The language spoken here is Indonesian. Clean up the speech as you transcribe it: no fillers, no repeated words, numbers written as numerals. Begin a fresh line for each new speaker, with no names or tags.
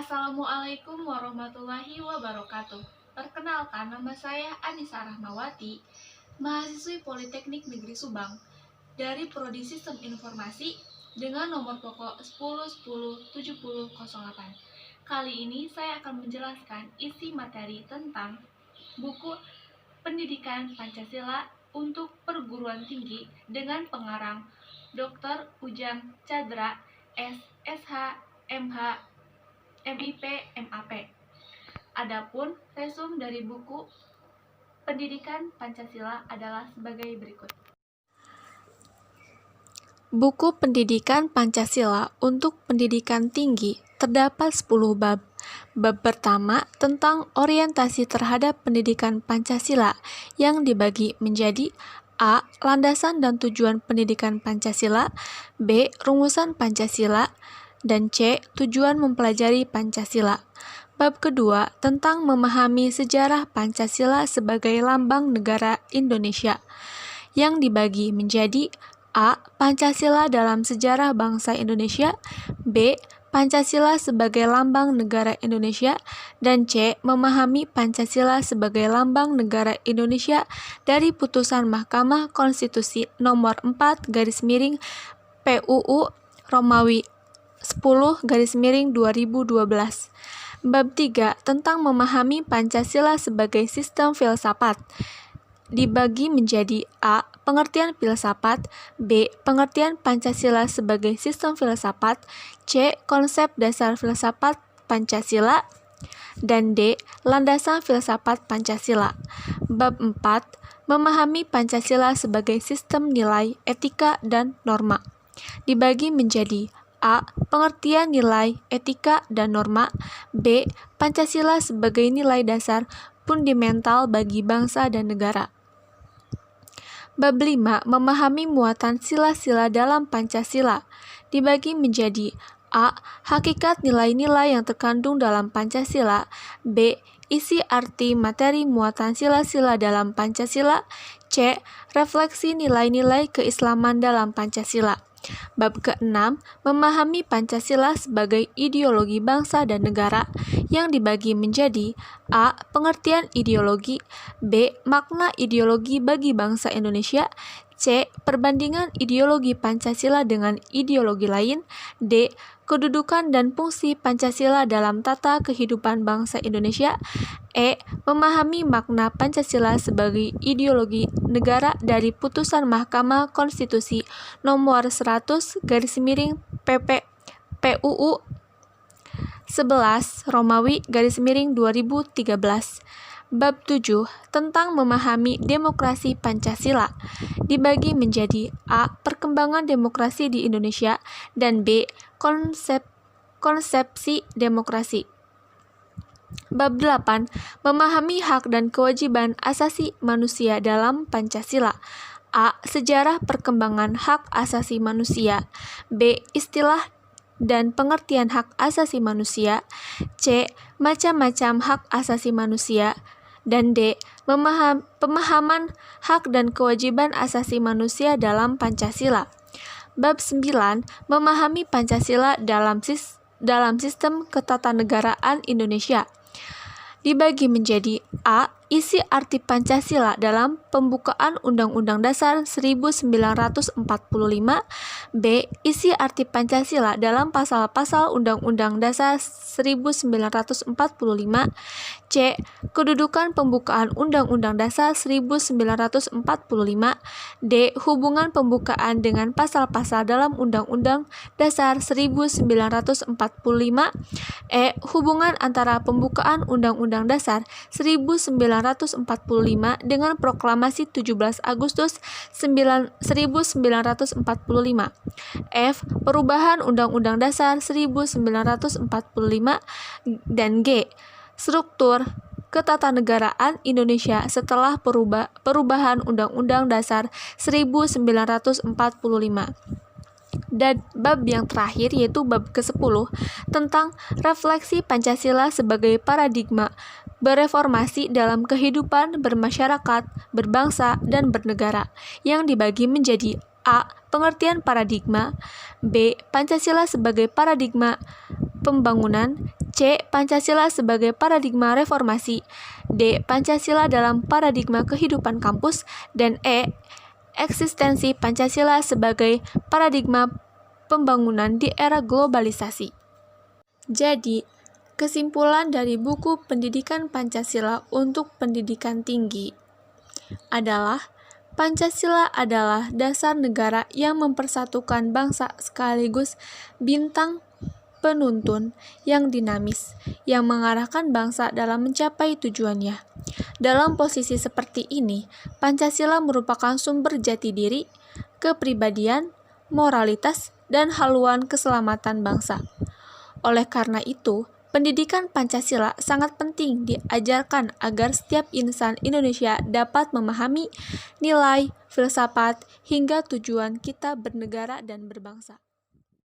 Assalamualaikum warahmatullahi wabarakatuh. Perkenalkan, nama saya Anissa Rahmawati, mahasiswi Politeknik Negeri Subang dari Prodi Sistem Informasi dengan nomor pokok 10107008. Kali ini saya akan menjelaskan isi materi tentang buku Pendidikan Pancasila untuk Perguruan Tinggi dengan pengarang Dr. Ujang Tjadra, SSH, MH, MIP, MAP. Adapun resum dari buku Pendidikan Pancasila adalah sebagai berikut.
Buku Pendidikan Pancasila untuk Pendidikan Tinggi terdapat 10 bab. Bab pertama tentang orientasi terhadap pendidikan Pancasila yang dibagi menjadi A. Landasan dan tujuan pendidikan Pancasila, B. Rumusan Pancasila, dan C. Tujuan mempelajari Pancasila. Bab kedua tentang memahami sejarah Pancasila sebagai lambang negara Indonesia yang dibagi menjadi A. Pancasila dalam sejarah bangsa Indonesia, B. Pancasila sebagai lambang negara Indonesia, dan C. Memahami Pancasila sebagai lambang negara Indonesia dari putusan Mahkamah Konstitusi nomor 4 PUU Romawi 10/2012. Bab 3 tentang memahami Pancasila sebagai sistem filsafat dibagi menjadi A. Pengertian filsafat, B. Pengertian Pancasila sebagai sistem filsafat, C. Konsep dasar filsafat Pancasila, dan D. Landasan filsafat Pancasila. Bab 4 memahami Pancasila sebagai sistem nilai, etika, dan norma dibagi menjadi A. Pengertian nilai, etika, dan norma, B. Pancasila sebagai nilai dasar fundamental bagi bangsa dan negara. Bab 5 memahami muatan sila-sila dalam Pancasila dibagi menjadi A. Hakikat nilai-nilai yang terkandung dalam Pancasila, B. Isi arti materi muatan sila-sila dalam Pancasila, C. Refleksi nilai-nilai keislaman dalam Pancasila. Bab ke-6 memahami Pancasila sebagai ideologi bangsa dan negara yang dibagi menjadi A. Pengertian ideologi, B. Makna ideologi bagi bangsa Indonesia, C. Perbandingan ideologi Pancasila dengan ideologi lain, D. Kedudukan dan fungsi Pancasila dalam tata kehidupan bangsa Indonesia, E. Memahami makna Pancasila sebagai ideologi negara dari putusan Mahkamah Konstitusi nomor 100/PP PUU 11 Romawi /2013. Bab 7 tentang memahami demokrasi Pancasila dibagi menjadi A. Perkembangan demokrasi di Indonesia, dan B. Konsepsi demokrasi. Bab 8 memahami hak dan kewajiban asasi manusia dalam Pancasila. A. Sejarah perkembangan hak asasi manusia, B. Istilah dan pengertian hak asasi manusia, C. Macam-macam hak asasi manusia, dan D. Pemahaman hak dan kewajiban asasi manusia dalam Pancasila. Bab 9 memahami Pancasila dalam sistem ketatanegaraan Indonesia dibagi menjadi A. Isi arti Pancasila dalam pembukaan Undang-Undang Dasar 1945, B. Isi arti Pancasila dalam pasal-pasal Undang-Undang Dasar 1945, C. Kedudukan pembukaan Undang-Undang Dasar 1945, D. Hubungan pembukaan dengan pasal-pasal dalam Undang-Undang Dasar 1945, E. Hubungan antara pembukaan Undang-Undang Dasar 1945 dengan Proklamasi 17 Agustus 1945, F. Perubahan Undang-Undang Dasar 1945, dan G. Struktur ketatanegaraan Indonesia setelah perubahan Undang-Undang Dasar 1945. Dan bab yang terakhir yaitu bab ke-10 tentang refleksi Pancasila sebagai paradigma bereformasi dalam kehidupan bermasyarakat, berbangsa, dan bernegara yang dibagi menjadi A. Pengertian paradigma, B. Pancasila sebagai paradigma pembangunan, C. Pancasila sebagai paradigma reformasi. D. Pancasila dalam paradigma kehidupan kampus. Dan E. Eksistensi Pancasila sebagai paradigma pembangunan di era globalisasi. Jadi, kesimpulan dari buku Pendidikan Pancasila untuk Pendidikan Tinggi adalah Pancasila adalah dasar negara yang mempersatukan bangsa sekaligus bintang penuntun yang dinamis, yang mengarahkan bangsa dalam mencapai tujuannya. Dalam posisi seperti ini, Pancasila merupakan sumber jati diri, kepribadian, moralitas, dan haluan keselamatan bangsa. Oleh karena itu, pendidikan Pancasila sangat penting diajarkan agar setiap insan Indonesia dapat memahami nilai, filsafat, hingga tujuan kita bernegara dan berbangsa.